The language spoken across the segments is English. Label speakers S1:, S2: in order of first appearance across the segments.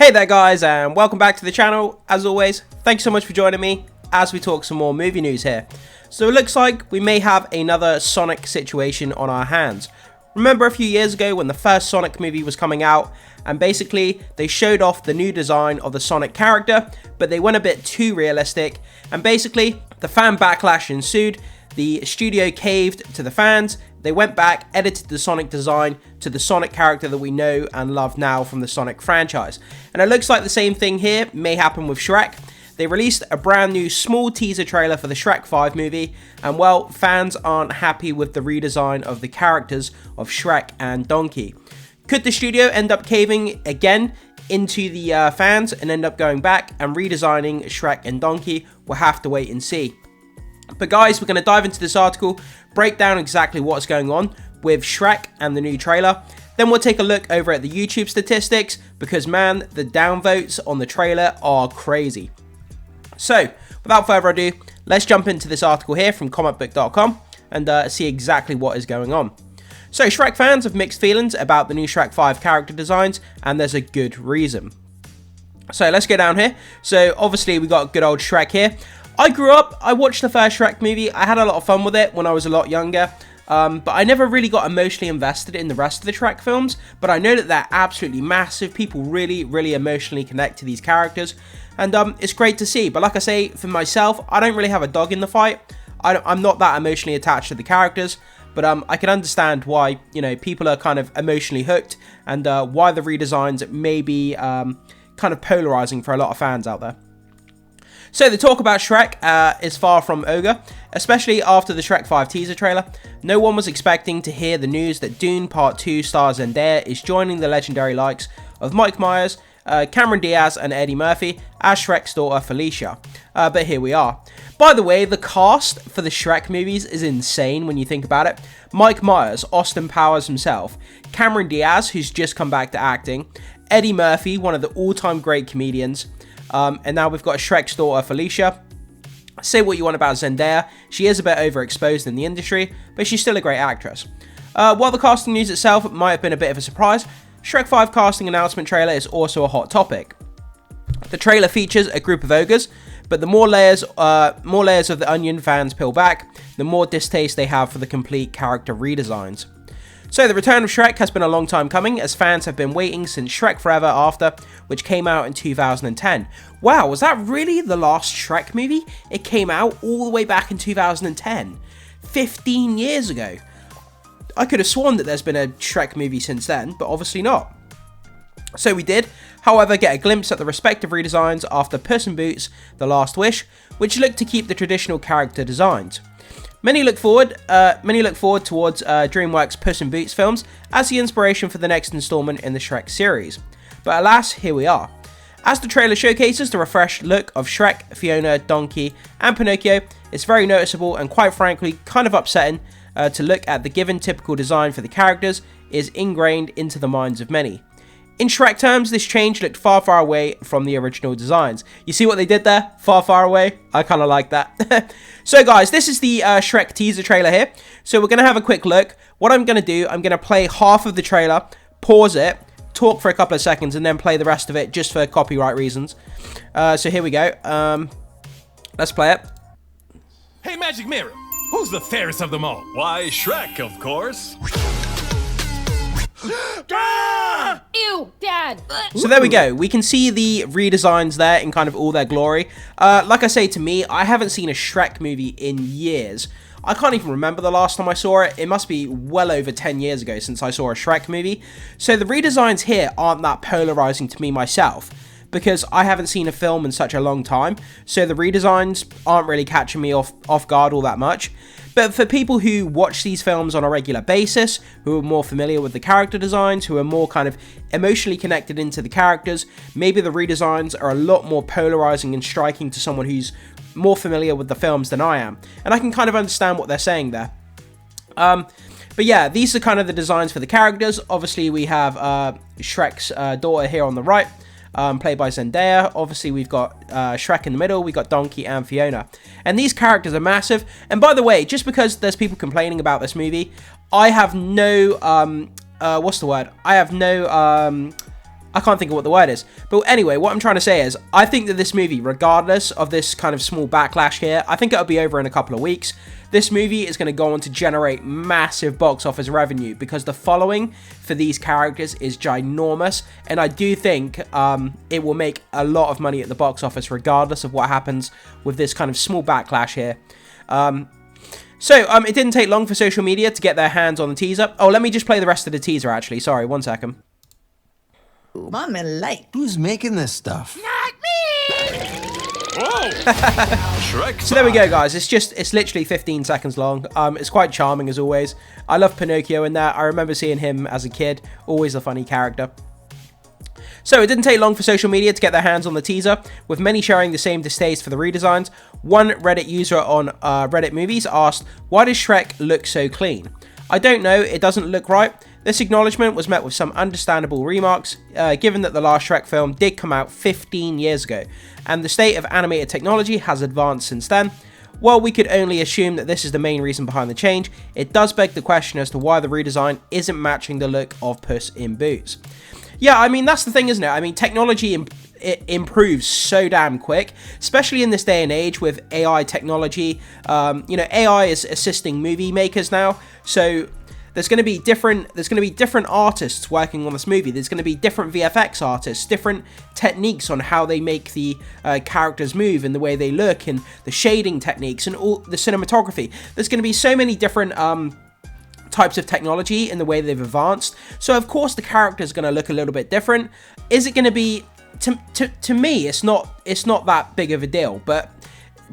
S1: Hey there guys, and welcome back to the channel. As always, thanks so much for joining me as we talk some more movie news here. So it looks like we may have another Sonic situation on our hands. Remember a few years ago when the first Sonic movie was coming out, and basically they showed off the new design of the Sonic character, but they went a bit too realistic, and basically the fan backlash ensued. The studio caved to the fans. They went back, edited the Sonic design to the Sonic character that we know and love now from the Sonic franchise. And it looks like the same thing here may happen with Shrek. They released a brand new small teaser trailer for the Shrek 5 movie, and well, fans aren't happy with the redesign of the characters of Shrek and Donkey. Could the studio end up caving again into the fans and end up going back and redesigning Shrek and Donkey? We'll have to wait and see. But guys, we're going to dive into this article, break down exactly what's going on with Shrek and the new trailer. Then we'll take a look over at the YouTube statistics, because man, the downvotes on the trailer are crazy. So, without further ado, let's jump into this article here from comicbook.com and see exactly what is going on. So, Shrek fans have mixed feelings about the new Shrek 5 character designs, and there's a good reason. So, let's go down here. So, obviously, we got good old Shrek here. I grew up, I watched the first Shrek movie, I had a lot of fun with it when I was a lot younger, but I never really got emotionally invested in the rest of the Shrek films, but I know that they're absolutely massive. People really emotionally connect to these characters, and it's great to see. But like I say, for myself, I don't really have a dog in the fight. I'm not that emotionally attached to the characters, but I can understand why, you know, people are kind of emotionally hooked, and why the redesigns may be kind of polarizing for a lot of fans out there. So the talk about Shrek is far from over, especially after the Shrek 5 teaser trailer. No one was expecting to hear the news that Dune Part 2 star Zendaya is joining the legendary likes of Mike Myers, Cameron Diaz and Eddie Murphy as Shrek's daughter Felicia. But here we are. By the way, the cast for the Shrek movies is insane when you think about it. Mike Myers, Austin Powers himself, Cameron Diaz, who's just come back to acting, Eddie Murphy, one of the all-time great comedians, and now we've got Shrek's daughter, Felicia. Say what you want about Zendaya, she is a bit overexposed in the industry, but she's still a great actress. While the casting news itself might have been a bit of a surprise, Shrek 5 casting announcement trailer is also a hot topic. The trailer features a group of ogres, but the more layers of the onion fans peel back, the more distaste they have for the complete character redesigns. So the return of Shrek has been a long time coming, as fans have been waiting since Shrek Forever After, which came out in 2010. Wow, was that really the last Shrek movie? It came out all the way back in 2010. 15 years ago. I could have sworn that there's been a Shrek movie since then, but obviously not. So we did, however, get a glimpse at the respective redesigns after Puss in Boots: The Last Wish, which looked to keep the traditional character designs. Many look forward towards DreamWorks' Puss in Boots films as the inspiration for the next installment in the Shrek series. But alas, here we are. As the trailer showcases the refreshed look of Shrek, Fiona, Donkey, and Pinocchio, it's very noticeable and quite frankly kind of upsetting to look at the given typical design for the characters is ingrained into the minds of many. In Shrek terms, this change looked far away from the original designs. You see what they did there? Far away? I kind of like that. So guys, this is the Shrek teaser trailer here. So we're going to have a quick look. What I'm going to do, I'm going to play half of the trailer, pause it, talk for a couple of seconds, and then play the rest of it just for copyright reasons. So here we go. Let's play it.
S2: Hey, Magic Mirror, who's the fairest of them all?
S3: Why, Shrek, of course.
S4: Ew, Dad!
S1: So there we go. We can see the redesigns there in kind of all their glory. Like I say, to me, I haven't seen a Shrek movie in years. I can't even remember the last time I saw it. It must be well over 10 years ago since I saw a Shrek movie. So the redesigns here aren't that polarizing to me myself, because I haven't seen a film in such a long time. So the redesigns aren't really catching me off guard all that much. But for people who watch these films on a regular basis, who are more familiar with the character designs, who are more kind of emotionally connected into the characters, maybe the redesigns are a lot more polarizing and striking to someone who's more familiar with the films than I am. And I can kind of understand what they're saying there. But yeah, these are kind of the designs for the characters. Obviously, we have Shrek's daughter here on the right, played by Zendaya. Obviously, we've got Shrek in the middle. We've got Donkey and Fiona. And these characters are massive. And by the way, just because there's people complaining about this movie, I have no, I I can't think of what the word is. But anyway, what I'm trying to say is, I think that this movie, regardless of this kind of small backlash here, I think it'll be over in a couple of weeks. This movie is going to go on to generate massive box office revenue because the following for these characters is ginormous. And I do think it will make a lot of money at the box office regardless of what happens with this kind of small backlash here. It didn't take long for social media to get their hands on the teaser. Oh, let me just play the rest of the teaser, actually. Sorry, 1 second.
S5: Mommy like.
S6: Who's making this stuff?
S4: Not me!
S3: Whoa! Shrek.
S1: So there we go, guys. It's literally 15 seconds long. It's quite charming, as always. I love Pinocchio in there. I remember seeing him as a kid. Always a funny character. So it didn't take long for social media to get their hands on the teaser, with many sharing the same distaste for the redesigns. One Reddit user on Reddit Movies asked, "Why does Shrek look so clean?" I don't know, it doesn't look right. This acknowledgement was met with some understandable remarks, given that the last Shrek film did come out 15 years ago, and the state of animated technology has advanced since then. While we could only assume that this is the main reason behind the change, it does beg the question as to why the redesign isn't matching the look of Puss in Boots. Yeah, I mean, that's the thing, isn't it? I mean, technology it improves so damn quick, especially in this day and age with AI technology. AI is assisting movie makers now, so there's going to be different artists working on this movie. There's going to be different VFX artists, different techniques on how they make the characters move and the way they look, and the shading techniques and all the cinematography. There's going to be so many different types of technology in the way they've advanced. So of course the character is going to look a little bit different. Is it going to be to me? It's not that big of a deal, but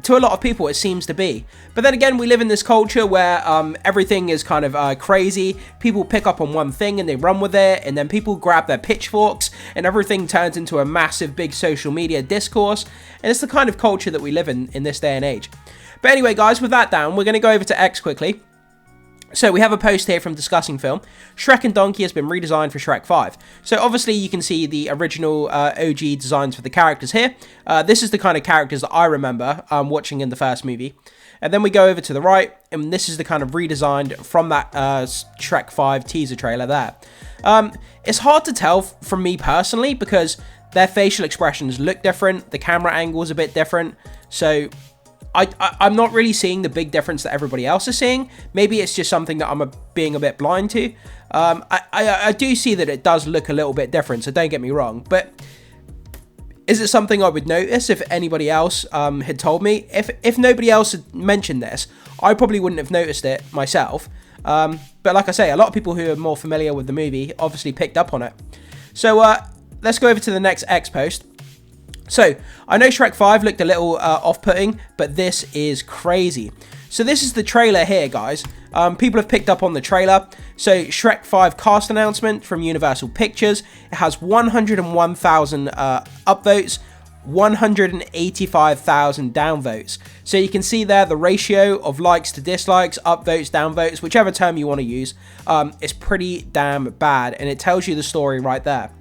S1: to a lot of people it seems to be. But then again, we live in this culture where everything is kind of crazy. People pick up on one thing and they run with it, and then people grab their pitchforks and everything turns into a massive big social media discourse. And it's the kind of culture that we live in this day and age. But anyway, guys, with that down, we're going to go over to X quickly. So we have a post here from Discussing Film. Shrek and Donkey has been redesigned for Shrek 5. So obviously you can see the original OG designs for the characters here. This is the kind of characters that I remember watching in the first movie. And then we go over to the right, and this is the kind of redesigned from that Shrek 5 teaser trailer there. It's hard to tell from me personally because their facial expressions look different. The camera angle is a bit different. So I'm not really seeing the big difference that everybody else is seeing. Maybe it's just something that I'm being a bit blind to. I do see that it does look a little bit different, so don't get me wrong. But is it something I would notice if anybody else had told me? If nobody else had mentioned this, I probably wouldn't have noticed it myself. But like I say, a lot of people who are more familiar with the movie obviously picked up on it. So let's go over to the next X post. So, I know Shrek 5 looked a little off-putting, but this is crazy. So this is the trailer here, guys. People have picked up on the trailer. So, Shrek 5 cast announcement from Universal Pictures. It has 101,000 upvotes, 185,000 downvotes. So you can see there the ratio of likes to dislikes, upvotes, downvotes, whichever term you want to use. It's pretty damn bad, and it tells you the story right there.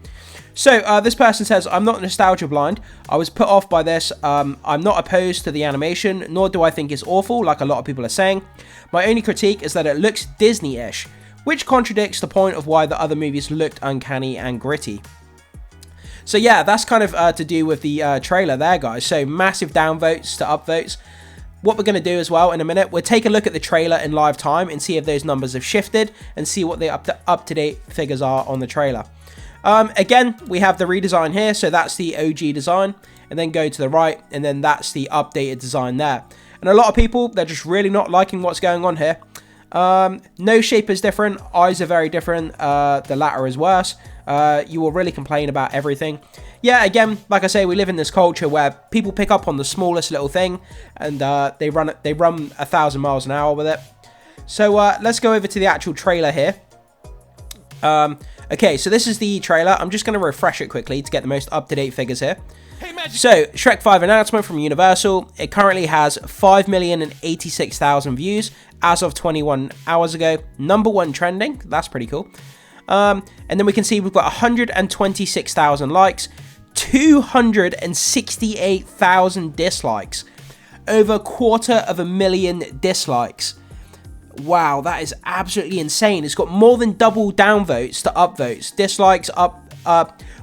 S1: So, this person says, "I'm not nostalgia blind. I was put off by this. I'm not opposed to the animation, nor do I think it's awful, like a lot of people are saying. My only critique is that it looks Disney-ish, which contradicts the point of why the other movies looked uncanny and gritty." So yeah, that's kind of to do with the trailer there, guys. So, massive downvotes to upvotes. What we're going to do as well in a minute, we'll take a look at the trailer in live time and see if those numbers have shifted and see what the up-to-date figures are on the trailer. Again, we have the redesign here, so that's the OG design, and then go to the right, and then that's the updated design there. And a lot of people, they're just really not liking what's going on here. Nose shape is different, eyes are very different, the latter is worse. You will really complain about everything. Yeah, again, like I say, we live in this culture where people pick up on the smallest little thing, and they run 1,000 miles an hour with it. So let's go over to the actual trailer here. Okay, so this is the trailer. I'm just going to refresh it quickly to get the most up-to-date figures here. So, Shrek 5 announcement from Universal. It currently has 5,086,000 views as of 21 hours ago. #1 trending. That's pretty cool. And then we can see we've got 126,000 likes, 268,000 dislikes, over 250,000 dislikes. Wow, that is absolutely insane. It's got more than double downvotes to upvotes. Dislikes up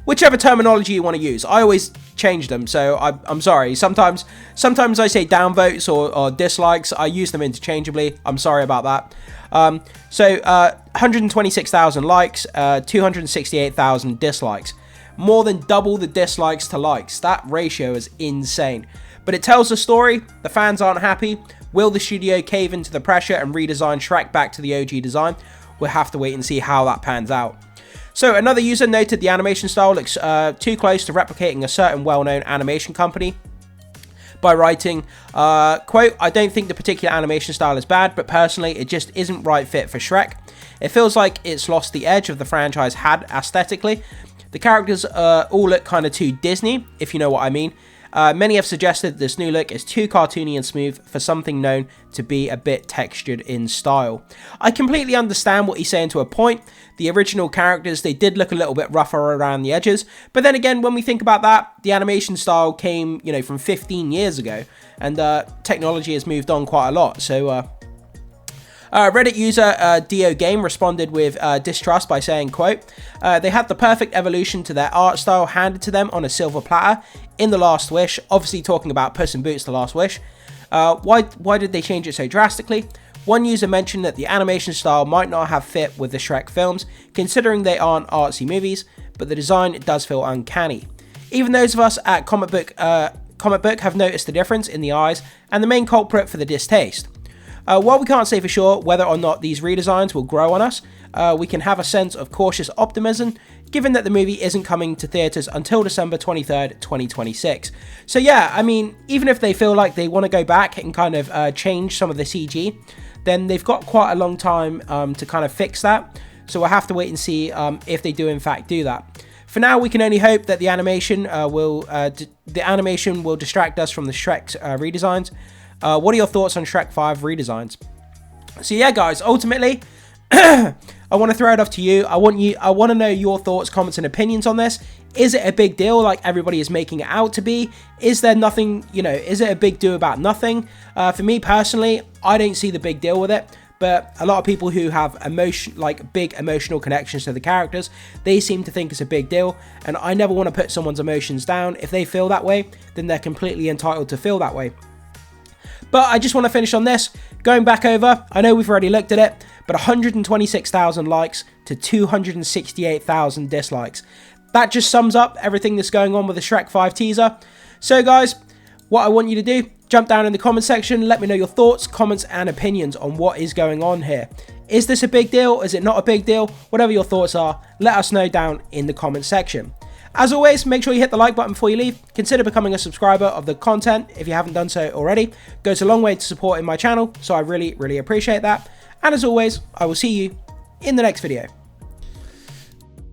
S1: whichever terminology you want to use. I always change them, so I'm sorry. Sometimes I say downvotes or dislikes. I use them interchangeably. I'm sorry about that. 126,000 likes, 268,000 dislikes. More than double the dislikes to likes. That ratio is insane. But it tells the story. The fans aren't happy. Will the studio cave into the pressure and redesign Shrek back to the OG design? We'll have to wait and see how that pans out. So another user noted the animation style looks too close to replicating a certain well-known animation company by writing, quote, I don't think the particular animation style is bad, but personally it just isn't right fit for Shrek. It feels like it's lost the edge of the franchise had aesthetically. The characters all look kind of too Disney, if you know what I mean. Many have suggested this new look is too cartoony and smooth for something known to be a bit textured in style. I completely understand what he's saying to a point. The original characters, they did look a little bit rougher around the edges. But then again, when we think about that, the animation style came, you know, from 15 years ago. And technology has moved on quite a lot. So Reddit user Dio Game responded with distrust by saying, quote, they had the perfect evolution to their art style handed to them on a silver platter in The Last Wish, obviously talking about Puss in Boots The Last Wish. Why did they change it so drastically? One user mentioned that the animation style might not have fit with the Shrek films, considering they aren't artsy movies, but the design does feel uncanny. Even those of us at Comic Book have noticed the difference in the eyes and the main culprit for the distaste. While we can't say for sure whether or not these redesigns will grow on us, we can have a sense of cautious optimism, given that the movie isn't coming to theatres until December 23rd, 2026. So yeah, I mean, even if they feel like they want to go back and kind of change some of the CG, then they've got quite a long time to kind of fix that. So we'll have to wait and see if they do in fact do that. For now, we can only hope that the animation will distract us from the Shrek's redesigns. What are your thoughts on Shrek 5 redesigns? So yeah, guys, ultimately, I want to throw it off to you. I want to know your thoughts, comments, and opinions on this. Is it a big deal like everybody is making it out to be? Is there nothing, you know, is it a big deal about nothing? For me personally, I don't see the big deal with it. But a lot of people who have big emotional connections to the characters, they seem to think it's a big deal. And I never want to put someone's emotions down. If they feel that way, then they're completely entitled to feel that way. But I just want to finish on this. Going back over, I know we've already looked at it, but 126,000 likes to 268,000 dislikes. That just sums up everything that's going on with the Shrek 5 teaser. So guys, what I want you to do, jump down in the comment section, let me know your thoughts, comments, and opinions on what is going on here. Is this a big deal? Is it not a big deal? Whatever your thoughts are, let us know down in the comment section. As always, make sure you hit the like button before you leave. Consider becoming a subscriber of the content if you haven't done so already. Goes a long way to supporting my channel, so I really, really appreciate that. And as always, I will see you in the next video.